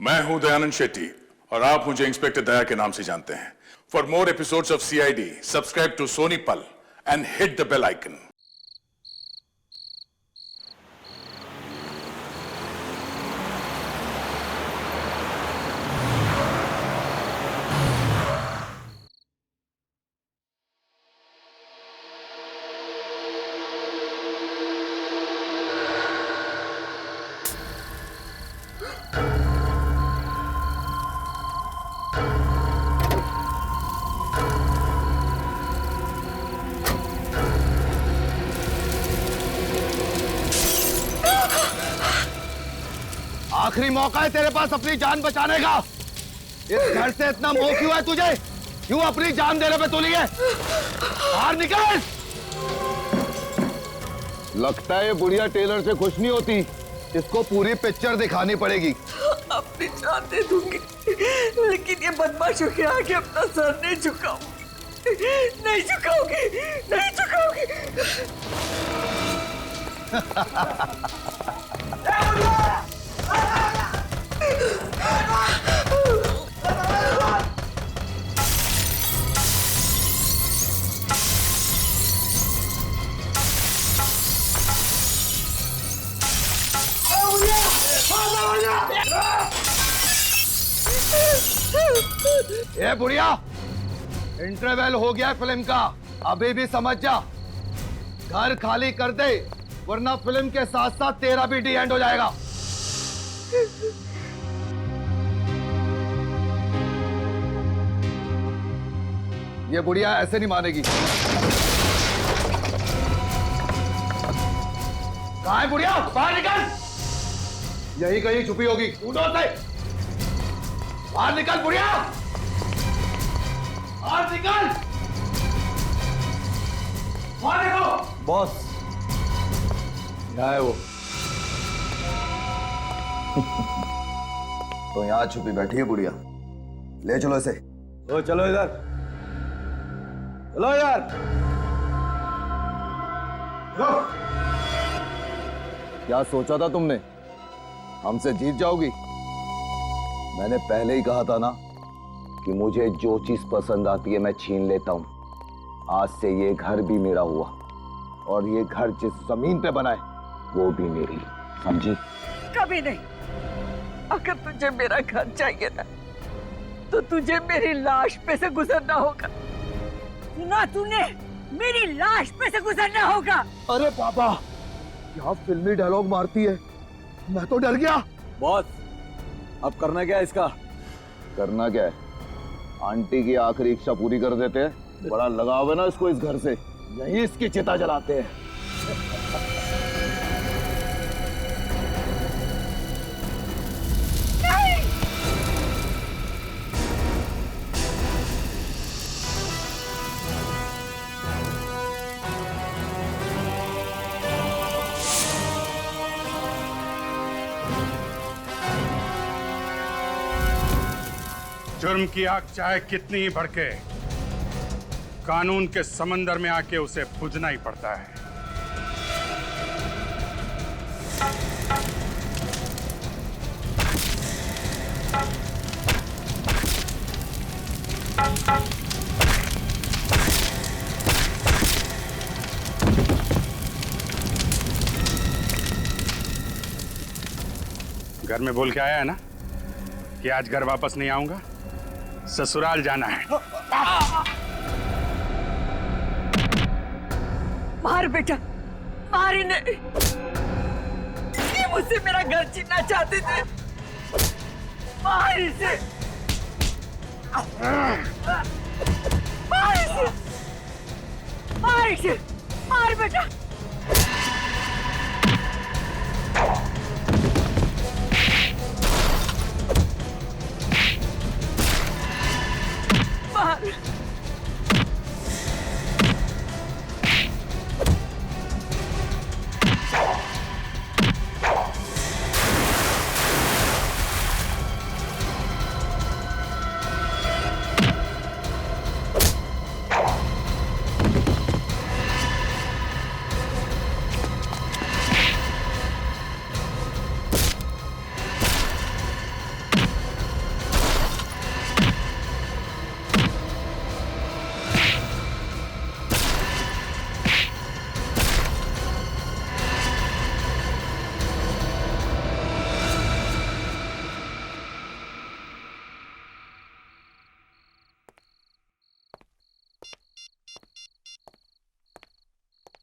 मैं हूं दयानंद शेट्टी और आप मुझे इंस्पेक्टर दया के नाम से जानते हैं। For more episodes of CID subscribe to Sony Pal and hit the bell icon. आखिरी मौका है तेरे पास अपनी जान बचाने का। इस घर से इतना मोह क्यों है तुझे? क्यों अपनी जान देने पे तुली है? बाहर निकल। लगता है ये बुढ़िया टेलर से खुश नहीं होती। इसको पूरी पिक्चर दिखानी पड़ेगी। अपनी जान दे दूंगी, लेकिन ये बदमाशों के आगे अपना सर नहीं झुकाऊंगी। नहीं झुकाऊंगी, नहीं झुकाऊंगी। ए बुढ़िया, इंटरवल हो गया फिल्म का, अभी भी समझ जा। घर खाली कर दे, वरना फिल्म के साथ साथ तेरा भी डी एंड हो जाएगा। ये बुढ़िया ऐसे नहीं मानेगी। कहाँ है बुढ़िया? बाहर निकल। यही कहीं छुपी होगी, ढूंढो उसे। बाहर निकल बुढ़िया, बाहर निकल। बाहर देखो। बॉस, यहाँ है वो। तो यहाँ छुपी बैठी है बुढ़िया, ले चलो इसे। ओ चलो इधर, चलो यार। क्या सोचा था तुमने? हमसे जीत जाओगी? मैंने पहले ही कहा था ना कि मुझे जो चीज पसंद आती है मैं छीन लेता हूं। आज से ये घर भी मेरा हुआ, और ये घर जिस जमीन पे बना है वो भी मेरी, समझी? कभी नहीं। अगर तुझे मेरा घर चाहिए ना, तो तुझे मेरी लाश पे से गुजरना होगा। सुना तूने? मेरी लाश पे से गुजरना होगा। अरे बाबा, क्या फिल्मी डायलॉग मारती है, मैं तो डर गया। बॉस, अब करना क्या है इसका? करना क्या है? आंटी की आखिरी इच्छा पूरी कर देते हैं। बड़ा लगाव है ना इसको इस घर से, यहीं इसकी चिता जलाते हैं। जुर्म की आग चाहे कितनी ही भड़के, कानून के समंदर में आके उसे बुझना ही पड़ता है। घर में बोल के आया है ना कि आज घर वापस नहीं आऊंगा, ससुराल जाना है। मार बेटा, मार इन्हें। ये मुझसे मेरा घर छीनना चाहते थे। मार इसे, मार इसे, मार इसे, मार बेटा। मार।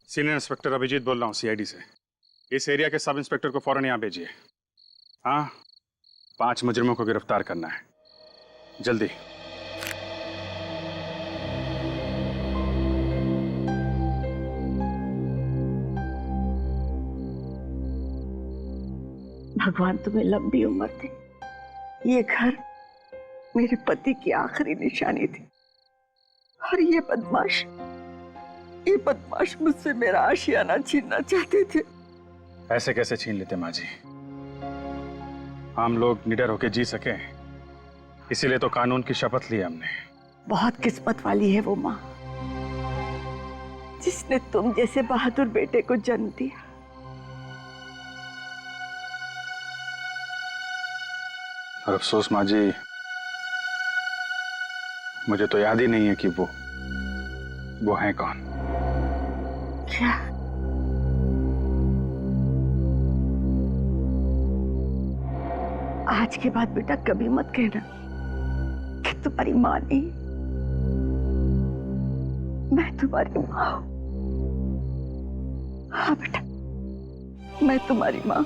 सीनियर इंस्पेक्टर अभिजीत बोल रहा हूँ सीआईडी से। इस एरिया के सब इंस्पेक्टर को फौरन यहाँ भेजिए। हाँ, 5 मुजरिमों को गिरफ्तार करना है, जल्दी। भगवान तुम्हें लंबी उम्र दे। ये घर मेरे पति की आखिरी निशानी थी और ये बदमाश मुझसे मेरा आशियाना छीनना चाहते थे। ऐसे कैसे छीन लेते माँ जी? हम लोग निडर होकर जी सके, इसीलिए तो कानून की शपथ ली हमने। बहुत किस्मत वाली है वो माँ जिसने तुम जैसे बहादुर बेटे को जन्म दिया। और अफसोस माँ जी, मुझे तो याद ही नहीं है कि वो है कौन। क्या? आज के बाद बेटा कभी मत कहना कि तुम्हारी माँ नहीं, मैं तुम्हारी माँ हूं। हाँ बेटा, मैं तुम्हारी माँ।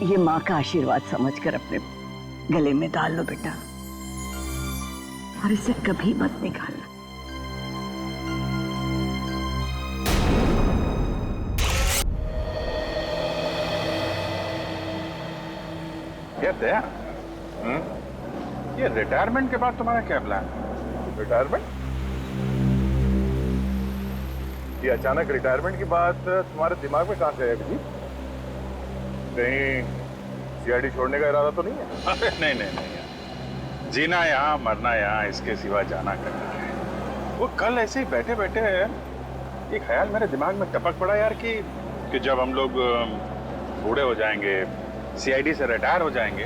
ये माँ का आशीर्वाद समझकर अपने गले में डाल लो बेटा, और इसे कभी मत निकालना। दया, ये रिटायरमेंट के बाद तुम्हारा क्या प्लान है? रिटायरमेंट? ये अचानक रिटायरमेंट की बात तुम्हारे दिमाग में कहां से है अभिजीत? कहीं सीआईडी छोड़ने का इरादा तो नहीं है? अरे नहीं नहीं नहीं यार, जीना यहाँ मरना यहाँ, इसके सिवा जाना करना है। वो कल ऐसे ही बैठे बैठे एक ख्याल मेरे दिमाग में टपक पड़ा यार कि जब हम लोग बूढ़े हो जाएंगे, सीआईडी से रिटायर हो जाएंगे,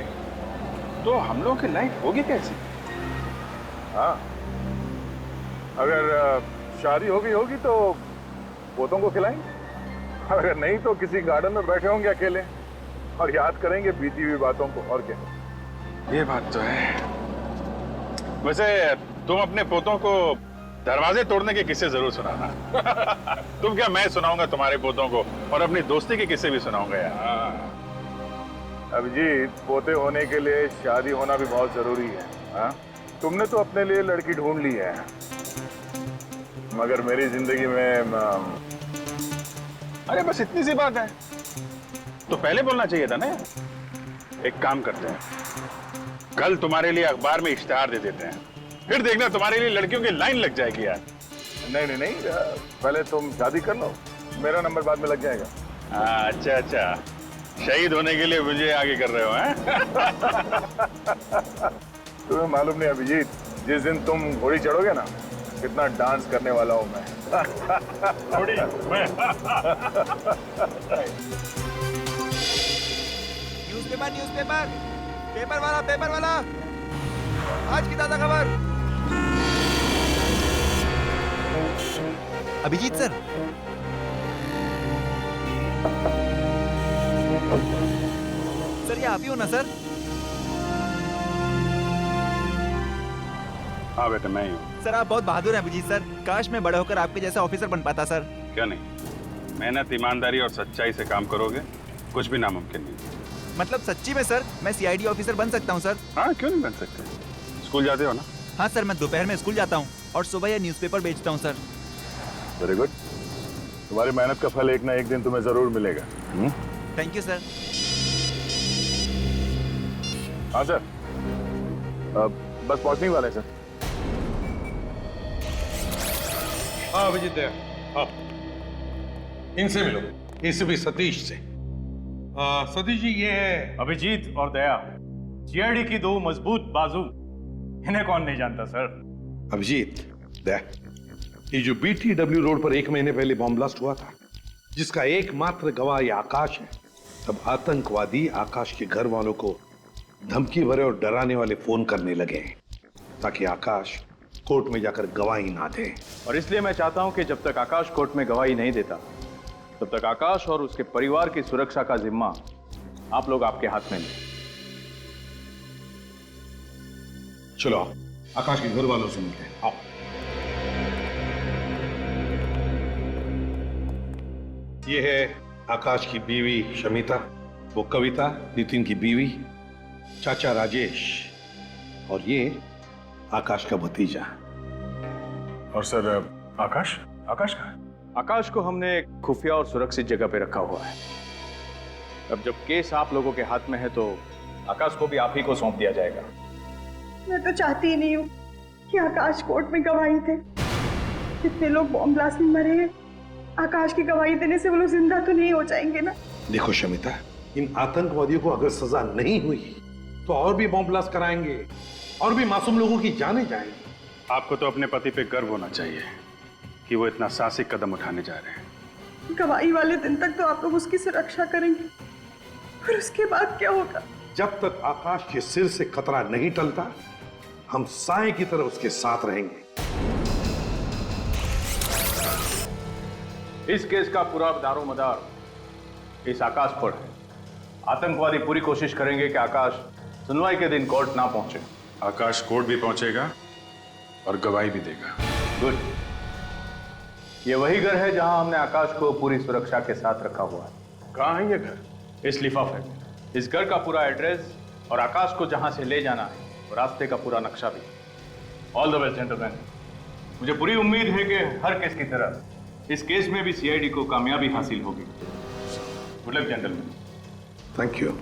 तो हम लोगों की लाइफ होगी कैसी? हाँ, अगर शादी हो गई होगी तो पोतों को खिलाएंगे, अगर नहीं तो किसी गार्डन में बैठे होंगे अकेले और याद करेंगे बीती हुई बातों को। और क्या? ये बात तो है। वैसे तुम अपने पोतों को दरवाजे तोड़ने के किस्से जरूर सुनाना। तुम क्या, मैं सुनाऊंगा तुम्हारे पोतों को, और अपनी दोस्ती के किस्से भी सुनाऊंगा यार। अभिजीत, पोते होने के लिए शादी होना भी बहुत जरूरी है। हाँ? तुमने तो अपने लिए लड़की ढूंढ ली है, मगर मेरी जिंदगी में अरे बस इतनी सी बात है तो पहले बोलना चाहिए था ना। एक काम करते हैं, कल तुम्हारे लिए अखबार में इश्तिहार दे देते हैं, फिर देखना तुम्हारे लिए लड़कियों की लाइन लग जाएगी यार। नहीं नहीं नहीं, पहले तुम शादी कर लो, मेरा नंबर बाद में लग जाएगा। अच्छा अच्छा, शहीद होने के लिए मुझे आगे कर रहे हो हैं? तुम्हें मालूम नहीं अभिजीत, जिस दिन तुम घोड़ी चढ़ोगे ना, कितना डांस करने वाला हूं मैं। घोड़ी मैं। न्यूज़पेपर पेपर वाला आज की ताजा खबर। अभिजीत सर, ये आप ही हो ना सर? हाँ बेटा, मैं ही हूँ। सर आप बहुत बहादुर हैं अभिजीत सर, काश मैं बड़ा होकर आपके जैसा ऑफिसर बन पाता सर। क्या नहीं, मेहनत, ईमानदारी और सच्चाई से काम करोगे, कुछ भी नामुमकिन नहीं। मतलब सच्ची में सर, मैं सीआईडी ऑफिसर बन सकता हूँ सर? हाँ, क्यों नहीं बन सकते? स्कूल जाते हो ना? हाँ सर, मैं दोपहर में स्कूल जाता हूँ और सुबह यह न्यूज़पेपर बेचता हूँ सर। वेरी गुड, तुम्हारी मेहनत का फल एक ना एक दिन तुम्हें जरूर मिलेगा। Thank you sir. हाँ सर, बस पहुंचने वाले सर। हाँ अभिजीत दया, हाँ इनसे मिलो, एसीपी सतीश से। सतीश जी, ये है अभिजीत और दया, सीआईडी की दो मजबूत बाजू। इन्हें कौन नहीं जानता सर? अभिजीत दया, ये जो BTW रोड पर 1 महीने पहले बॉम्ब ब्लास्ट हुआ था, जिसका एकमात्र गवाह ये आकाश है, तब आतंकवादी आकाश के घर वालों को धमकी भरे और डराने वाले फोन करने लगे ताकि आकाश कोर्ट में जाकर गवाही ना दे। और इसलिए मैं चाहता हूं कि जब तक आकाश कोर्ट में गवाही नहीं देता, तब तक आकाश और उसके परिवार की सुरक्षा का जिम्मा आप लोग आपके हाथ में लें। चलो आकाश के घर वालों से मिलते हैं, आओ। ये है आकाश की बीवी शमिता, वो कविता नितिन की बीवी, चाचा राजेश, और ये आकाश का भतीजा। और सर आकाश आकाश कहाँ है? आकाश को हमने एक खुफिया और सुरक्षित जगह पे रखा हुआ है। अब जब केस आप लोगों के हाथ में है तो आकाश को भी आप ही को सौंप दिया जाएगा। मैं तो चाहती ही नहीं हूँ कि आकाश कोर्ट में गवाही दे। कितने लोग बॉम्ब ब्लास्ट में मरे हैं, आकाश की गवाही देने से वो लोग जिंदा तो नहीं हो जाएंगे ना। देखो शमिता, इन आतंकवादियों को अगर सजा नहीं हुई तो और भी बॉम्ब ब्लास्ट कराएंगे और भी मासूम लोगों की जानें जाएंगी। आपको तो अपने पति पे गर्व होना चाहिए कि वो इतना साहसिक कदम उठाने जा रहे हैं। गवाही वाले दिन तक तो आप लोग उसकी सुरक्षा करेंगे, फिर उसके बाद क्या होगा? जब तक आकाश के सिर से खतरा नहीं टलता, हम साए की तरह उसके साथ रहेंगे। इस केस का पूरा दारोमदार इस आकाश पर है। आतंकवादी पूरी कोशिश करेंगे कि आकाश सुनवाई के दिन कोर्ट ना पहुंचे। आकाश कोर्ट भी पहुंचेगा और गवाही भी देगा। गुड। ये वही घर है जहां हमने आकाश को पूरी सुरक्षा के साथ रखा हुआ है। कहाँ है ये घर? इस लिफाफे में इस घर का पूरा एड्रेस और आकाश को जहां से ले जाना है और रास्ते का पूरा नक्शा भी। All the best gentleman. मुझे पूरी उम्मीद है कि हर केस की तरह इस केस में भी सीआईडी को कामयाबी हासिल होगी। Good luck gentleman. Thank you.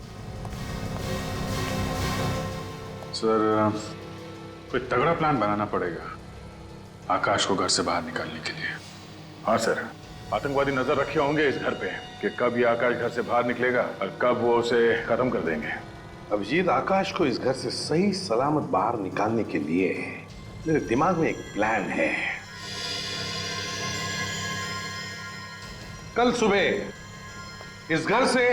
Sir कोई तगड़ा प्लान बनाना पड़ेगा आकाश को घर से बाहर निकालने के लिए। हाँ सर, आतंकवादी नजर रखे होंगे इस घर पे कि कब ये आकाश घर से बाहर निकलेगा और कब वो उसे खत्म कर देंगे। अभिजीत, आकाश को इस घर से सही सलामत बाहर निकालने के लिए मेरे दिमाग में एक प्लान है। कल सुबह इस घर से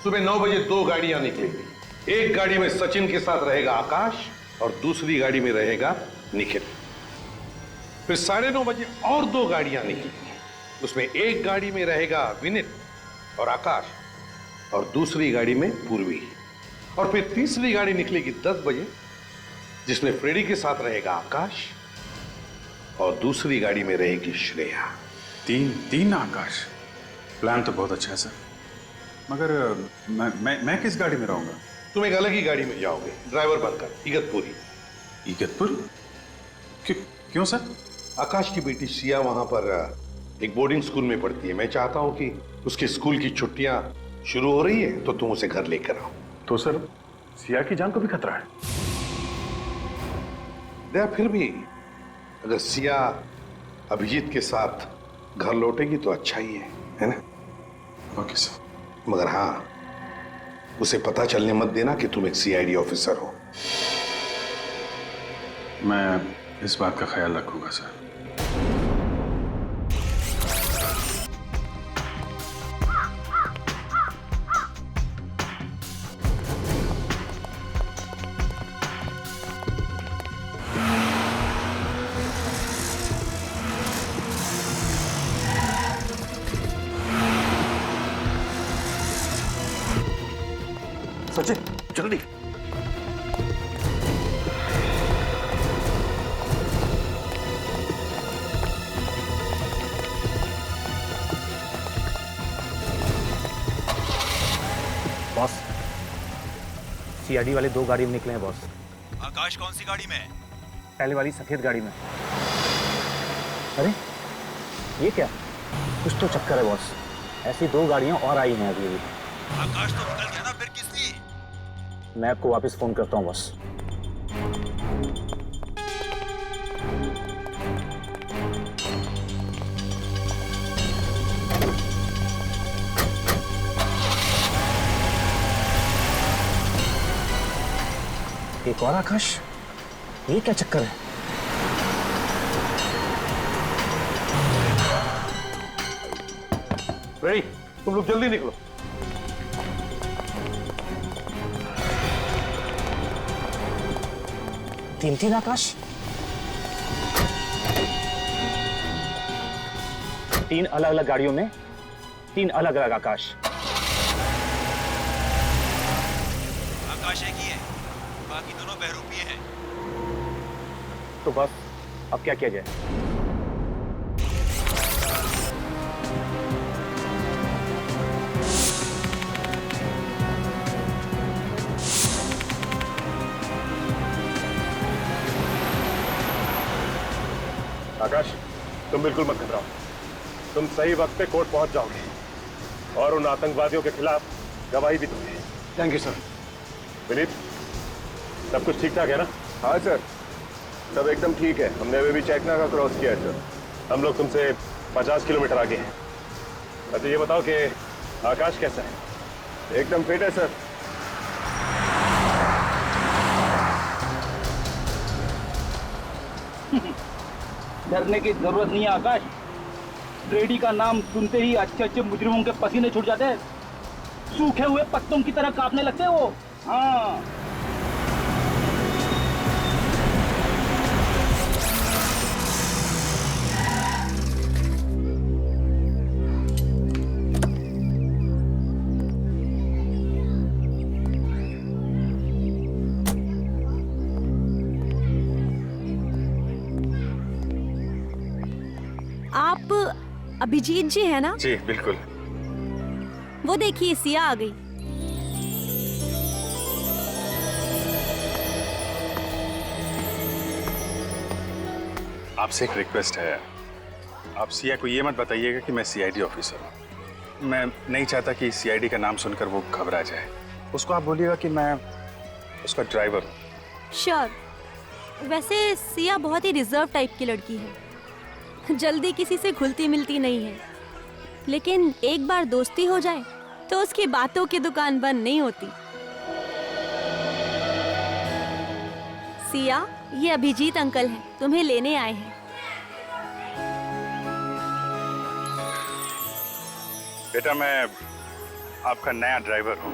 सुबह 9 बजे 2 गाड़ियां निकलेंगी। एक गाड़ी में सचिन के साथ रहेगा आकाश और दूसरी गाड़ी में रहेगा निखिल। फिर 9:30 बजे और 2 गाड़ियां निकलेंगी। उसमें एक गाड़ी में रहेगा विनित और आकाश और दूसरी गाड़ी में पूर्वी। और फिर तीसरी गाड़ी निकलेगी 10 बजे जिसमें फ्रेडी के साथ रहेगा आकाश और दूसरी गाड़ी में रहेगी श्रेया। तीन आकाश। प्लान तो बहुत अच्छा है सर, मगर मैं किस गाड़ी में रहूंगा? तुम एक अलग ही गाड़ी में जाओगे, ड्राइवर बनकर, इगतपुरी। इगतपुर? क्यों सर? आकाश की बेटी सिया वहां पर एक बोर्डिंग स्कूल में पढ़ती है। मैं चाहता हूं कि उसके स्कूल की छुट्टियां शुरू हो रही है तो तुम उसे घर लेकर आओ। तो सर सिया की जान को भी खतरा है। दया, फिर भी अगर सिया अभिजीत के साथ घर लौटेगी तो अच्छा ही है ना? Okay sir. मगर हाँ, उसे पता चलने मत देना कि तुम एक सीआईडी ऑफिसर हो। मैं इस बात का ख्याल रखूंगा सर। सचिन जल्दी। बॉस, सीआईडी वाले 2 गाड़ी में निकले हैं बॉस। आकाश कौन सी गाड़ी में है? पहले वाली सफेद गाड़ी में। अरे ये क्या? कुछ तो चक्कर है बॉस। ऐसी 2 गाड़ियां और आई हैं अभी। आकाश तो निकल गया ना, फिर किसकी? मैं आपको वापस फोन करता हूँ बॉस। एक और आकाश? ये क्या चक्कर है? रेडी, तुम लोग जल्दी निकलो। तीन आकाश? 3 अलग अलग गाड़ियों में 3 अलग अलग आकाश। आकाश एक ही है, बाकी दोनों बहरूपीय हैं। तो बस अब क्या किया जाए? आकाश, तुम बिल्कुल मत घबराओ। तुम सही वक्त पे कोर्ट पहुंच जाओगे और उन आतंकवादियों के खिलाफ गवाही भी दोगे। Thank you sir. विनीत, सब कुछ ठीक ठाक है ना? हाँ सर, सब एकदम ठीक है। हमने अभी भी चेकना का क्रॉस किया है सर। हम लोग तुमसे 50 किलोमीटर आगे हैं। अच्छा ये बताओ कि आकाश कैसा है? एकदम फिट है सर। डरने की जरूरत नहीं है आकाश। रेडी का नाम सुनते ही अच्छे अच्छे मुजरिमों के पसीने छूट जाते हैं, सूखे हुए पत्तों की तरह कांपने लगते हैं वो। हाँ, आप अभिजीत जी है ना? जी बिल्कुल। वो देखिए सिया आ गई। आपसे एक रिक्वेस्ट है, आप सिया को ये मत बताइएगा कि मैं सीआईडी ऑफिसर हूँ। मैं नहीं चाहता कि सीआईडी का नाम सुनकर वो घबरा जाए। उसको आप बोलिएगा कि मैं उसका ड्राइवर हूँ। श्योर। वैसे सिया बहुत ही रिजर्व टाइप की लड़की है, जल्दी किसी से घुलती मिलती नहीं है, लेकिन एक बार दोस्ती हो जाए तो उसकी बातों की दुकान बंद नहीं होती। सिया, ये अभिजीत अंकल हैं, तुम्हें लेने आए हैं। बेटा मैं आपका नया ड्राइवर हूँ।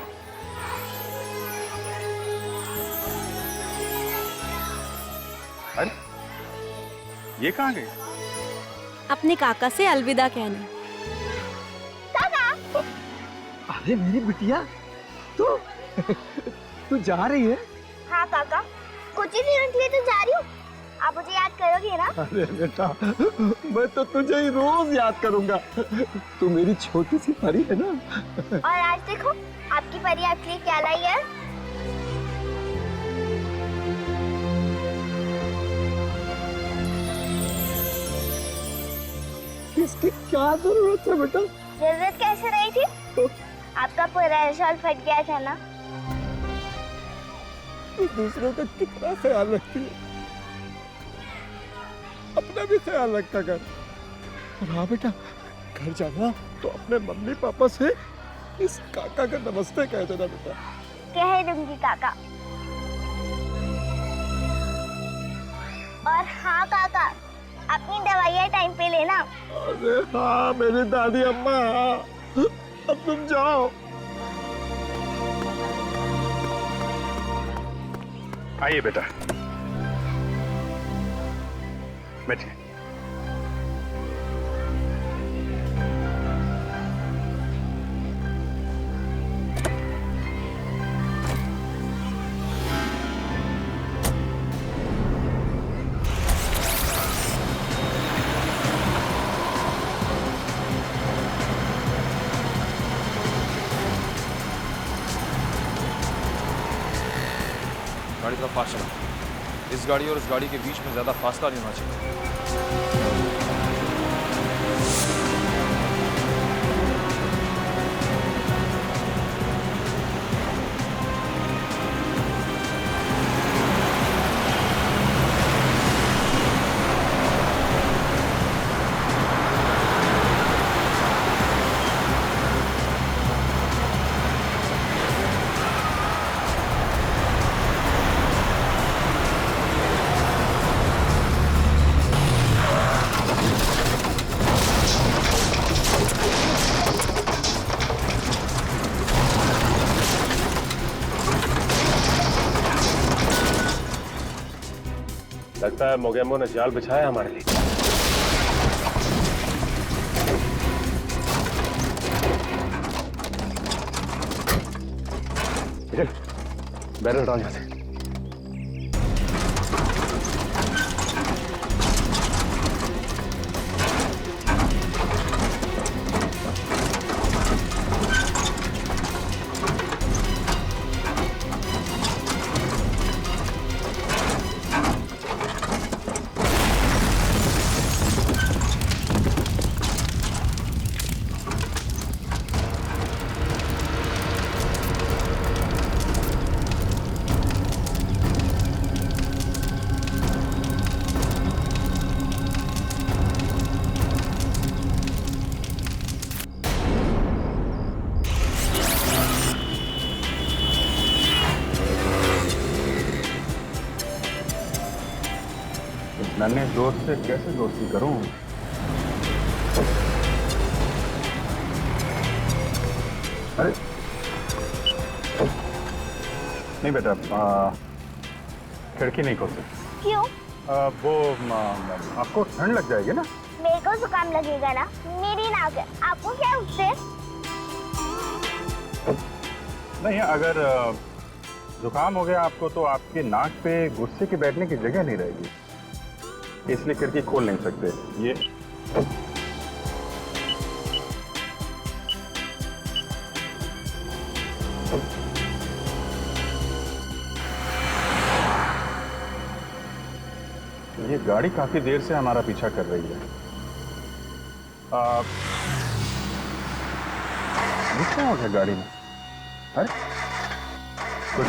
अरे ये कहाँ गई? अपने काका से अलविदा कहने। अरे मेरी बिटिया, तू जा रही है? हाँ काका, कुछ ही दिनों के लिए तो जा रही हूँ। आप मुझे याद करोगे ना? अरे बेटा, मैं तो तुझे ही रोज याद करूंगा। तू मेरी छोटी सी परी है ना। और आज देखो आपकी परी आपके लिए क्या लाई है। इसकी क्या जरूरत है बेटा? जरूरत कैसे रही थी? आपका पूरा शॉल फट गया था ना। तू दूसरों का कितना ख्याल रखती है, अपना भी ख्याल रखा कर। और हाँ बेटा, घर जाना तो अपने मम्मी पापा से इस काका का नमस्ते कह देना बेटा। कह दूंगी काका। और हाँ काका, अपनी दवाइयाँ टाइम पे लेना। अरे हाँ मेरी दादी अम्मा, अब तुम जाओ। आइए बेटा, बैठिए। गाड़ी थोड़ा फास्ट चला। इस गाड़ी और उस गाड़ी के बीच में ज्यादा फासला नहीं होना चाहिए। लगता है मोगेम्बो ने जाल बिछाया हमारे लिए। चल बैरल हटाओ यहाँ से। नन्हे दोस्त से कैसे दोस्ती करूं? अरे नहीं बेटा, खिड़की नहीं खोल सकती। क्यों? वो आपको ठंड लग जाएगी ना। मेरे को जुकाम लगेगा ना, मेरी नाक है, आपको क्या उससे? नहीं, अगर जुकाम हो गया आपको तो आपकी नाक पे गुस्से के बैठने की जगह नहीं रहेगी, इसलिए खिड़की खोल नहीं सकते। ये गाड़ी काफी देर से हमारा पीछा कर रही है। क्या हो गया गाड़ी में? अरे कुछ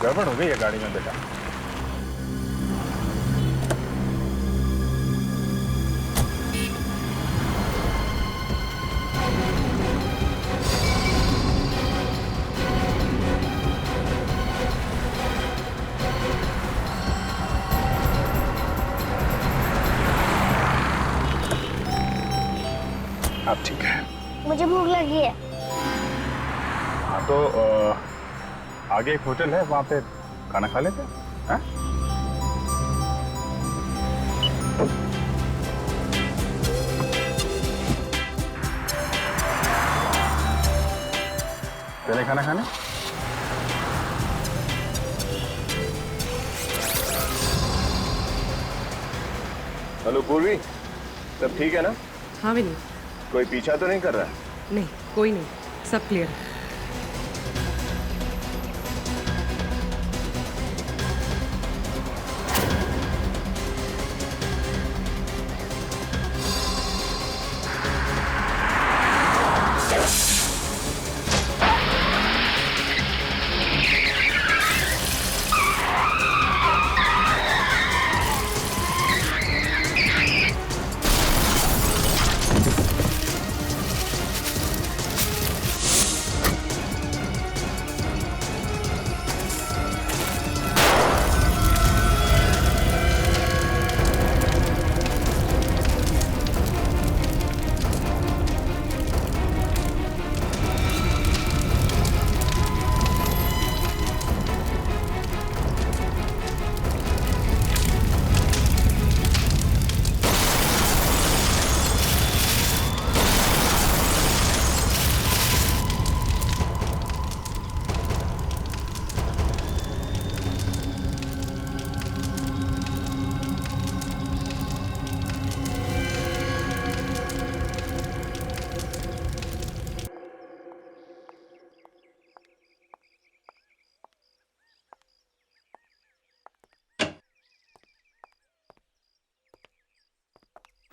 गड़बड़ हो गई है गाड़ी में बेटा। अब ठीक है। मुझे भूख लगी है। हाँ तो आगे एक होटल है, वहाँ पे खाना खा लेते हैं। चले खाना खाने? हेलो पूर्वी, सब ठीक है ना? हाँ विनी। कोई पीछा तो नहीं कर रहा है? नहीं, कोई नहीं, सब क्लियर है।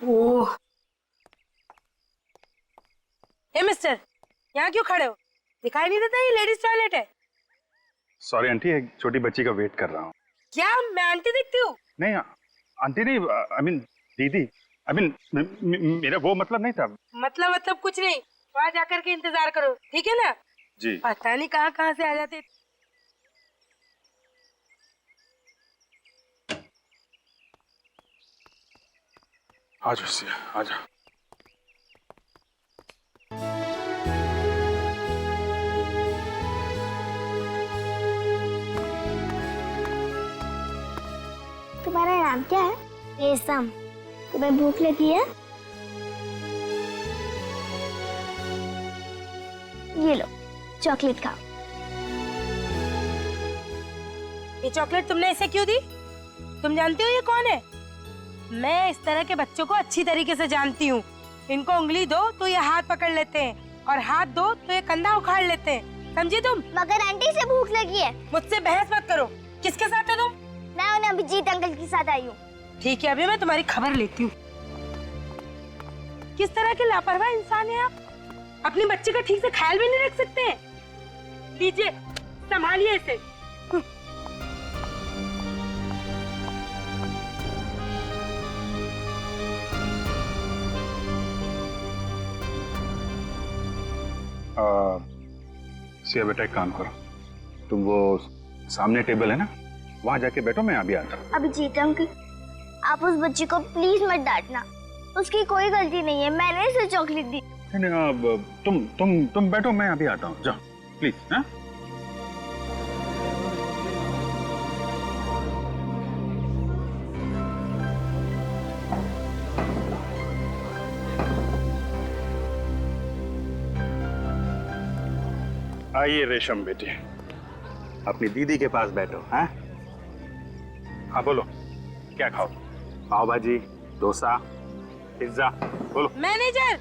ओह, हे मिस्टर, यहाँ क्यों खड़े हो? दिखाई नहीं देता ये लेडीज टॉयलेट है? सॉरी आंटी, एक छोटी बच्ची का वेट कर रहा हूँ। क्या मैं आंटी दिखती हूँ? नहीं आंटी नहीं, आई मीन दीदी, आई मीन मेरा वो मतलब नहीं था। मतलब कुछ नहीं, वहाँ जाकर के इंतजार करो, ठीक है ना? जी। पता नहीं कहाँ से आ जाते। आ जाओ सिया, आ जाओ। तुम्हारा नाम क्या है? रेशम। तुम्हें भूख लगी है? ये लो, चॉकलेट खाओ। ये चॉकलेट तुमने इसे क्यों दी? तुम जानती हो ये कौन है? मैं इस तरह के बच्चों को अच्छी तरीके से जानती हूँ। इनको उंगली दो तो ये हाथ पकड़ लेते हैं और हाथ दो तो ये कंधा उखाड़ लेते हैं, समझी तुम? मगर आंटी से भूख लगी है। मुझसे बहस मत करो। किसके साथ है तुम? मैं उन्हें अभिजीत अंकल के साथ आई हूँ। ठीक है, अभी मैं तुम्हारी खबर लेती हूँ। किस तरह के लापरवाह इंसान है आप? अपने बच्चे का ठीक से ख्याल भी नहीं रख सकते हैं। लीजिए, संभालिए इसे। सिया बेटा, एक काम करो, तुम वो सामने टेबल है ना, वहां जाके बैठो, मैं अभी आता हूँ। अभिजीत अंकल, आप उस बच्ची को प्लीज मत डांटना। उसकी कोई गलती नहीं है, मैंने इसे चॉकलेट दी। नहीं, तुम बैठो, मैं अभी आता हूँ, जाओ प्लीज। हाँ, आइए रेशम बेटी, अपनी दीदी के पास बैठो। हैं? हाँ बोलो, क्या खाओ? पाव भाजी, डोसा, पिज्जा, बोलो। मैनेजर,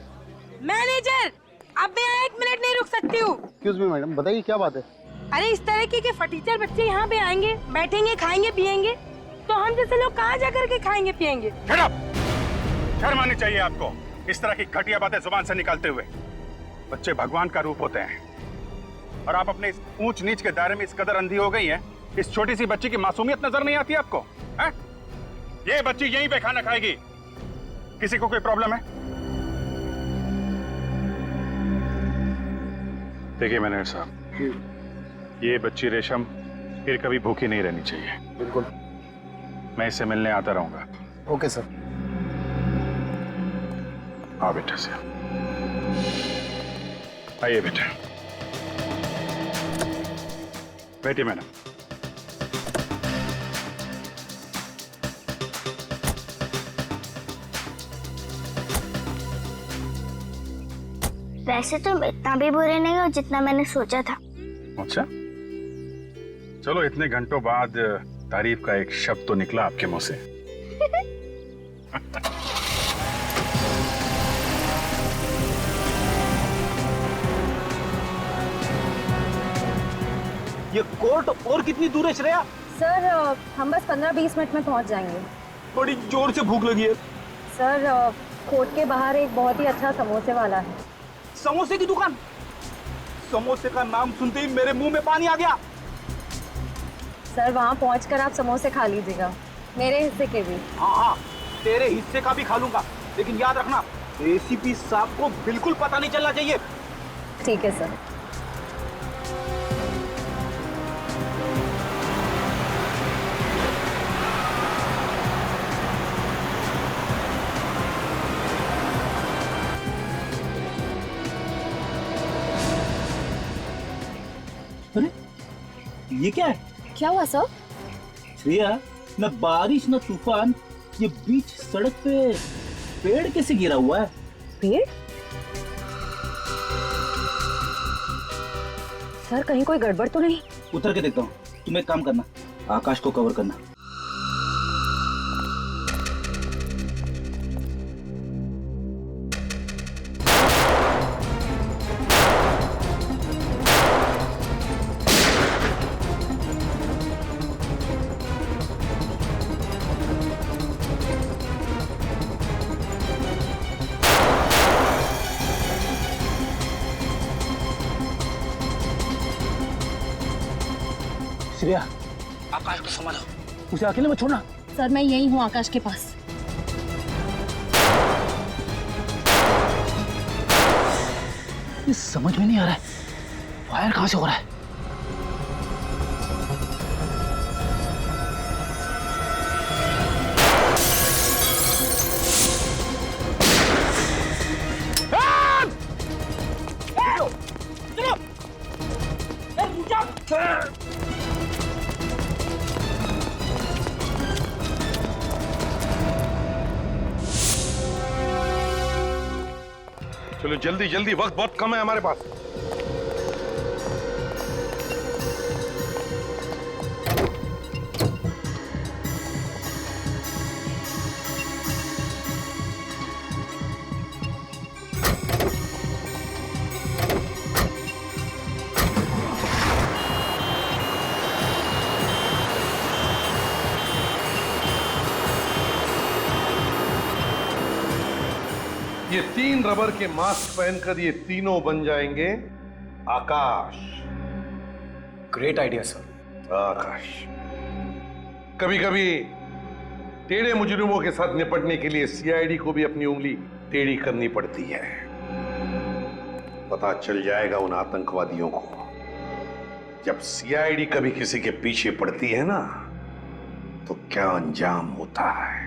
मैनेजर, अब मैं 1 मिनट नहीं रुक सकती हूँ। एक्सक्यूज मी मैडम, बताइए क्या बात है? अरे इस तरह के फटीचर बच्चे यहाँ पे आएंगे, बैठेंगे, खाएंगे, पिएंगे, तो हम जैसे लोग कहाँ जाकर के खाएंगे पिएंगे? शर्म आनी चाहिए आपको, इस तरह की घटिया बातें जुबान से निकालते हुए। बच्चे भगवान का रूप होते हैं और आप अपने इस ऊंच नीच के दायरे में इस कदर अंधी हो गई हैं, इस छोटी सी बच्ची की मासूमियत नजर नहीं आती आपको? हैं? ये बच्ची यहीं पे खाना खाएगी, किसी को कोई प्रॉब्लम है? देखिए मैनेजर साहब, ये बच्ची रेशम फिर कभी भूखी नहीं रहनी चाहिए। बिल्कुल, मैं इससे मिलने आता रहूंगा। Okay sir. हाँ बेटा से आइए बेटा, बैठिए मैडम। वैसे तुम इतना भी बुरे नहीं हो जितना मैंने सोचा था। अच्छा, चलो इतने घंटों बाद तारीफ का एक शब्द तो निकला आपके मुंह से। ये कोर्ट और कितनी दूर है श्रेया? सर हम बस 15-20 मिनट में पहुंच जाएंगे। बड़ी जोर से भूख लगी है। सर कोर्ट के बाहर एक बहुत ही अच्छा समोसे वाला है। समोसे की दुकान? समोसे का नाम सुनते ही मेरे मुंह में पानी आ गया। सर वहाँ पहुंचकर आप समोसे खा लीजिएगा, मेरे हिस्से के भी। हाँ, तेरे हिस्से का भी खा लूंगा, लेकिन याद रखना एसीपी साहब को बिल्कुल पता नहीं चलना चाहिए। ठीक है सर। अरे ये क्या है? क्या हुआ सर? श्रेया, न बारिश न तूफान, ये बीच सड़क पे पेड़ कैसे गिरा हुआ है? पेड़? सर कहीं कोई गड़बड़ तो नहीं? उतर के देखता हूँ। तुम एक काम करना, आकाश को कवर करना। श्रेया, आकाश को संभालो, उसे अकेले मत छोड़ना। सर मैं यही हूँ आकाश के पास। ये समझ में नहीं आ रहा है, फायर कहाँ से हो रहा है? चलो जल्दी जल्दी, वक्त बहुत कम है हमारे पास। ये 3 रबर के मास्क पहनकर ये तीनों बन जाएंगे Akash. Great idea sir. Akash. कभी कभी टेढ़े मुजरिमों के साथ निपटने के लिए सीआईडी को भी अपनी उंगली टेढ़ी करनी पड़ती है। पता चल जाएगा उन आतंकवादियों को, जब सीआईडी कभी किसी के पीछे पड़ती है ना, तो क्या अंजाम होता है।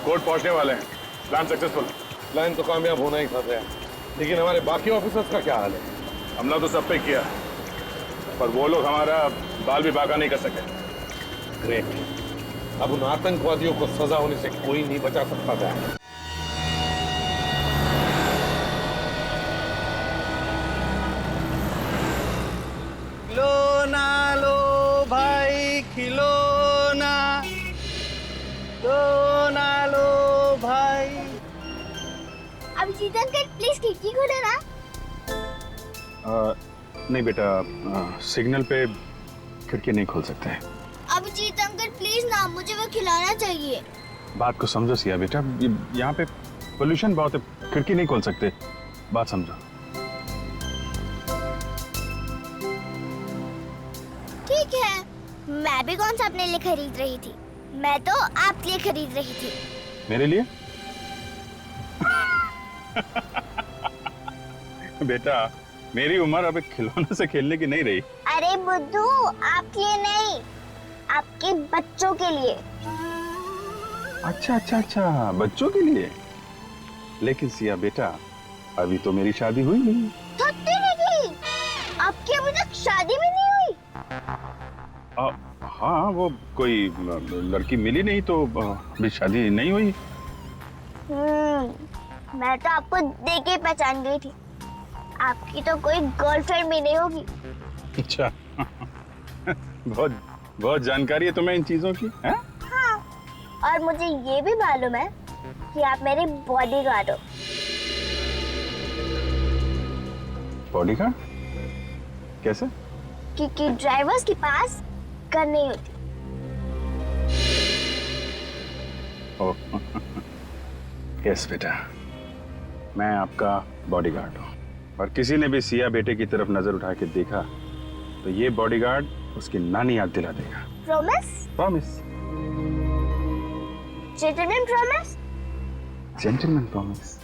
कोर्ट पहुंचने वाले हैं। Plan successful. प्लान तो कामयाब होना ही था, लेकिन हमारे बाकी ऑफिसर्स का क्या हाल है? हमला तो सब पे किया, पर वो लोग हमारा बाल भी बाका नहीं कर सके। ग्रेट। अब उन आतंकवादियों को सजा होने से कोई नहीं बचा सकता था। खिलौना लो भाई, खिलौना लो भाई। अभिजीत अंकल प्लीज खिड़की खोलो ना। नहीं बेटा, सिग्नल पे खिड़की नहीं खोल सकते। अभिजीत अंकल प्लीज ना, मुझे वो खिलौना चाहिए। बात को समझो सिया बेटा, यहाँ पे पोल्यूशन बहुत है, खिड़की नहीं खोल सकते। बात समझो। ठीक है, मैं भी कौन सा अपने लिए खरीद रही थी, मैं तो आपके लिए खरीद रही थी। मेरे लिए? बेटा, मेरी उम्र अब एक खिलौने से खेलने की नहीं रही। अरे बुद्धू, आपके लिए नहीं, आपके बच्चों के लिए। अच्छा अच्छा अच्छा, बच्चों के लिए। लेकिन सिया बेटा, अभी तो मेरी शादी हुई नहीं। आपकी अभी तक शादी भी नहीं हुई? हाँ, वो कोई लड़की मिली नहीं तो अभी शादी नहीं हुई। मैं तो आपको देख के पहचान गई थी। आपकी तो कोई गर्लफ्रेंड भी नहीं होगी। अच्छा। बहुत जानकारी है तुम्हें इन चीजों की, है? हाँ, और मुझे ये भी मालूम है कि आप मेरे बॉडीगार्ड हो। बॉडीगार्ड? कैसे? क्योंकि ड्राइवर्स के पास गन नहीं होती। यस बेटा, मैं आपका बॉडीगार्ड हूँ। और किसी ने भी सिया बेटे की तरफ नजर उठा के देखा तो ये बॉडीगार्ड उसकी नानी याद दिला देगा। Promise? Promise. Gentleman promise? Gentleman promise.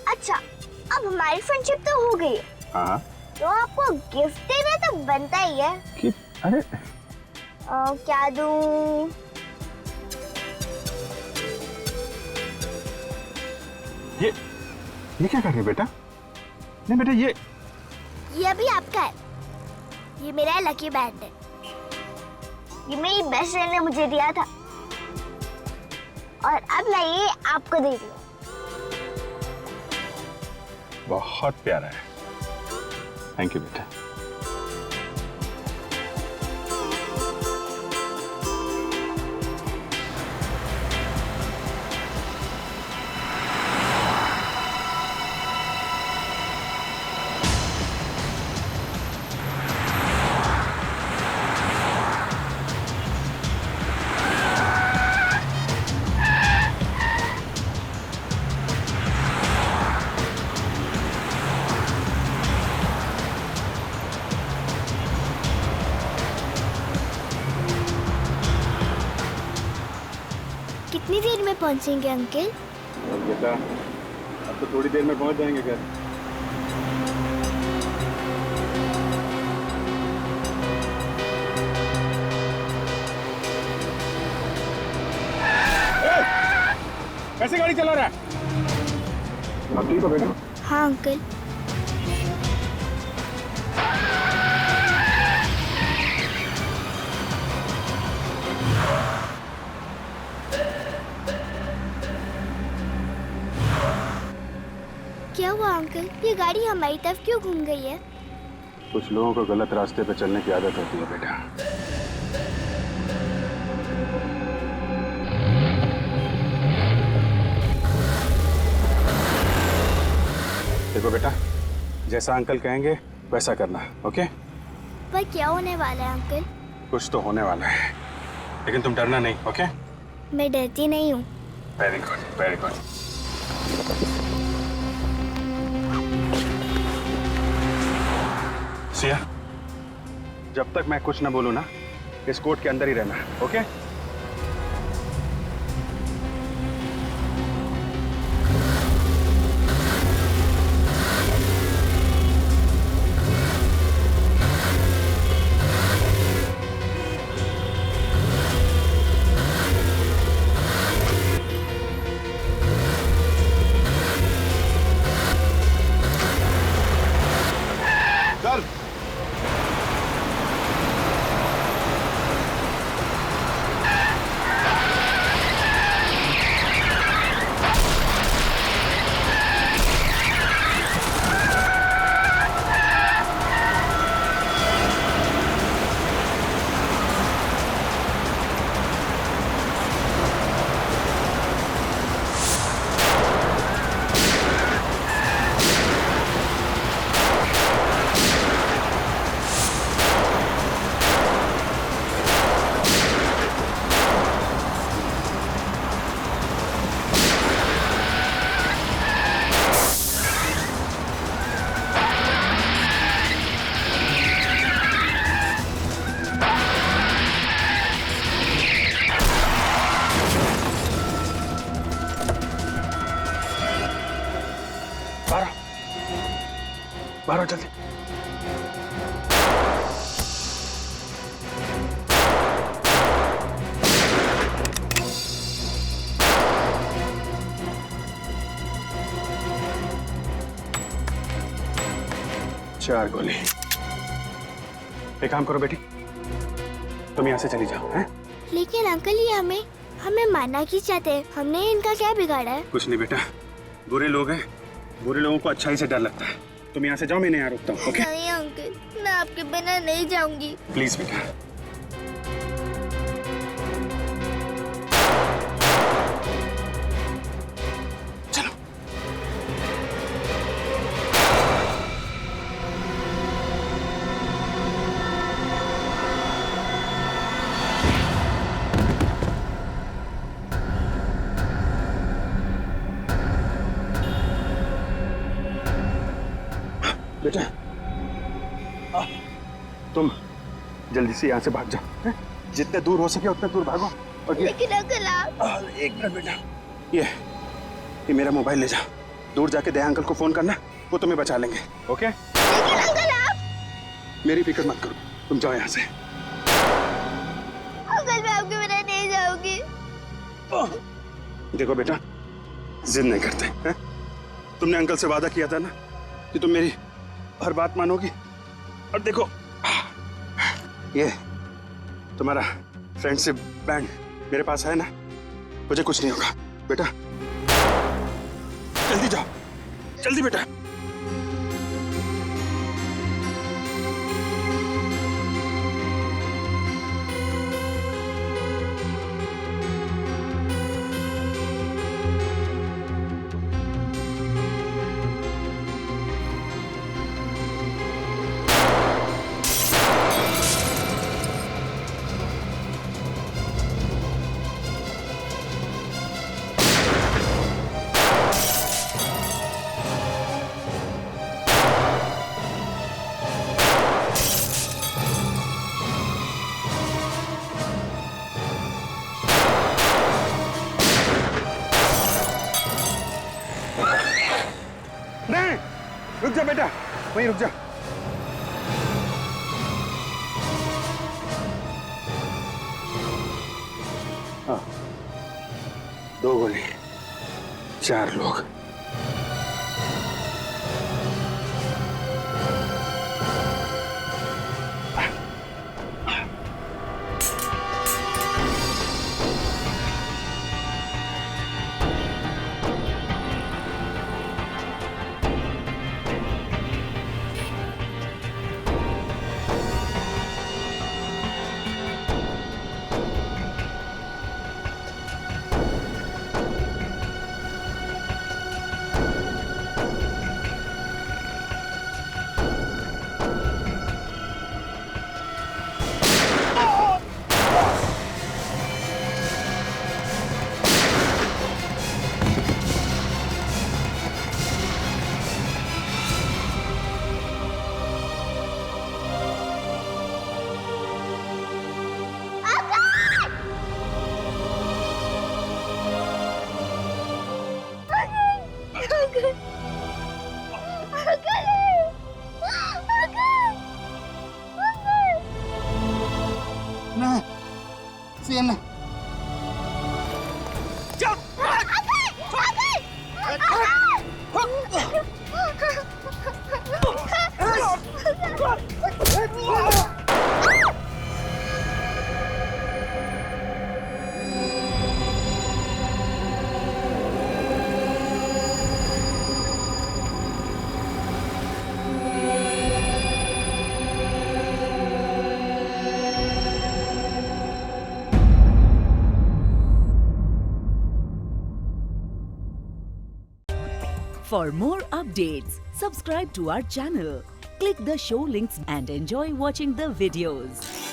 अच्छा, अब हमारी फ्रेंडशिप तो हो गई है। हाँ। तो आपको गिफ्ट देना तो बनता ही है। कि अरे क्या दूं? ये क्या कर रहे बेटा? नहीं बेटा, ये अभी आपका है। ये मेरा लकी बैंड है। ये मेरी बेस्ट फ्रेंड ने मुझे दिया था और अब मैं ये आपको दे रही हूँ। बहुत प्यारा है। थैंक यू बेटा। कितनी देर में पहुंचेंगे अंकल? बेटा, अब तो थोड़ी देर में पहुंच जाएंगे घर। कैसे गाड़ी चला रहा है? अब ठीक हो बेटा? हाँ अंकल। क्या हुआ अंकल? ये गाड़ी हमारी तरफ क्यों घूम गई है? कुछ लोगों को गलत रास्ते पे चलने की आदत होती है बेटा। देखो बेटा, जैसा अंकल कहेंगे वैसा करना, ओके? पर क्या होने वाला है अंकल? कुछ तो होने वाला है, लेकिन तुम डरना नहीं, ओके? मैं डरती नहीं हूँ। Very good, very good. Siya, जब तक मैं कुछ ना बोलूं ना, इस कोर्ट के अंदर ही रहना, ओके? चल। बाहर आओ जल्दी। चार गोली। एक काम करो बेटी, तुम यहाँ से चली जाओ, हैं? लेकिन अंकल ये हमें मारना क्यों चाहते हैं? हमने इनका क्या बिगाड़ा है? कुछ नहीं बेटा, बुरे लोग हैं, बुरे लोगों को अच्छाई से डर लगता है। तुम यहाँ से जाओ, मैं यहाँ रुकता हूँ, ओके? नहीं अंकल, मैं आपके बिना नहीं जाऊंगी। प्लीज बेटा। चलो। बेटा, तुम जल्दी से यहाँ से भाग जाओ, हैं? जितने दूर हो सके उतने दूर भागो। और लेकिन अंकल आप... एक मिनट बेटा, ये मेरा मोबाइल ले जाओ, दूर जाके दया अंकल को फोन करना, वो तुम्हें बचा लेंगे, ओके? लेकिन अंकल आप... मेरी फिक्र मत करो, तुम जाओ यहाँ से। अंकल मैं आपके बिना नहीं जाऊंगी। देखो बेटा, जिद नहीं करते, हैं? तुमने अंकल से वादा किया था ना कि तुम मेरी हर बात मानोगी, और देखो ये तुम्हारा फ्रेंडशिप बैंड मेरे पास है ना, मुझे कुछ नहीं होगा बेटा। जल्दी जाओ, जल्दी बेटा। नहीं, रुक जा बेटा, वहीं रुक जा। हाँ, 2 गोली, 4 लोग। For more updates, subscribe to our channel, click the show links and enjoy watching the videos.